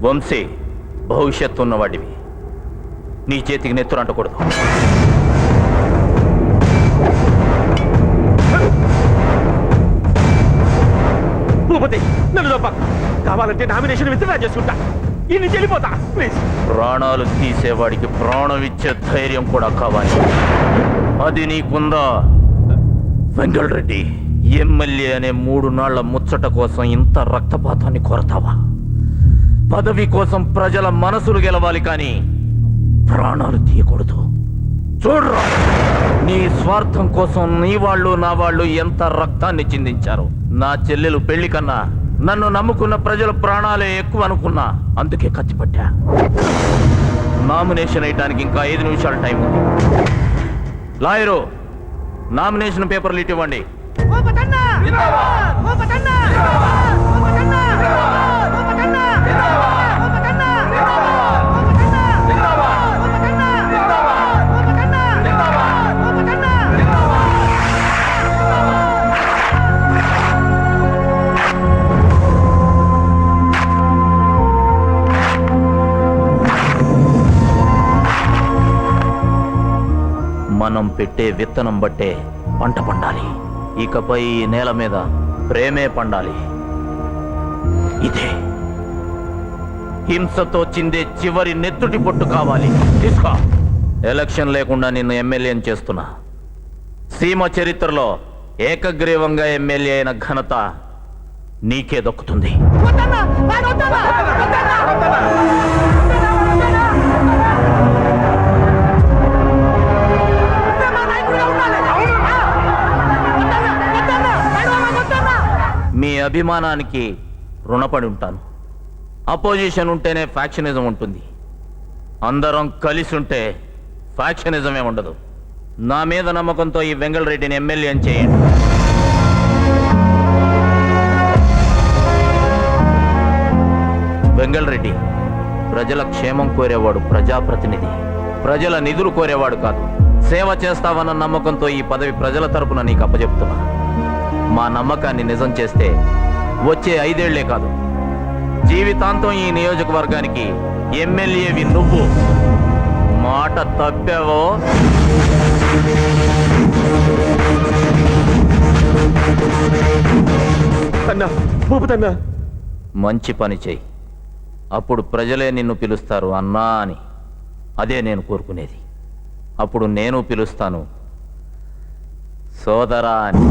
వంశీ, భవిష్యత్తు ఉన్నవాడివి. నీ చేతికి నెత్తురు అంటకూడదు. భూపతి, నన్ను తప్ప కావాలంటే నామినేషన్ విత్డ్రా చేసుకుంటా. ఈ నుంచి వెళ్ళిపోతా ప్లీజ్. ప్రాణాలు తీసేవాడికి ప్రాణం ఇచ్చే ధైర్యం కూడా కావాలి. అది నీకుందా? వెంగళ రెడ్డి, ఎమ్మెల్యే అనే 3 నాళ్ల ముచ్చట కోసం ఇంత రక్తపాతాన్ని కోరతావా? పదవి కోసం ప్రజల మనసులు గెలవాలి, కానీ ప్రాణాలు తీయకూడదు. చూడరా, నీ స్వార్థం కోసం నీ వాళ్ళు నా వాళ్ళు ఎంత రక్తాన్ని చిందించారు. నా చెల్లెలు పెళ్లి కన్నా నన్ను నమ్ముకున్న ప్రజల ప్రాణాలే ఎక్కువ అనుకున్నా. అందుకే కత్తిపట్టా. నామినేషన్ వేయడానికి ఇంకా 5 నిమిషాలు టైం ఉంది. లాయరు, నామినేషన్ పేపర్లు ఇవ్వండి. మనం పెట్టే విత్తనం బట్టే పంట పండాలి. ఇకపై ఈ నేల మీద ప్రేమే పండాలి. ఇదే హింసతో చిందే చివరి నెత్తుటి పొట్టు కావాలి. తీసుకో. ఎలక్షన్ లేకుండా నిన్ను ఎమ్మెల్యేని చేస్తున్నా. సీమ చరిత్రలో ఏకగ్రీవంగా ఎమ్మెల్యే అయిన ఘనత నీకే దక్కుతుంది. మీ అభిమానానికి రుణపడి ఉంటాను. అపోజిషన్ ఉంటేనే ఫ్యాక్షనిజం ఉంటుంది. అందరం కలిసి ఉంటే ఫ్యాక్షనిజమే ఉండదు. నా మీద నమ్మకంతో ఈ వెంగళ రెడ్డిని ఎమ్మెల్యేని చేయండి. వెంగళ రెడ్డి ప్రజల క్షేమం కోరేవాడు, ప్రజాప్రతినిధి. ప్రజల నిధులు కోరేవాడు కాదు. సేవ చేస్తావన్న నమ్మకంతో ఈ పదవి ప్రజల తరపున నీకు అప్పచెప్తున్నా. మా నమ్మకాన్ని నిజం చేస్తే వచ్చే 5 ఏళ్లే కాదు, జీవితాంతం ఈ నియోజకవర్గానికి ఎమ్మెల్యేవి నువ్వు. మాట తప్పావో అన్నా, భూపతన్నా, మంచి పని చెయ్యి. అప్పుడు ప్రజలే నిన్ను పిలుస్తారు అన్నా అని. అదే నేను కోరుకునేది. అప్పుడు నేను పిలుస్తాను సోదరా అని.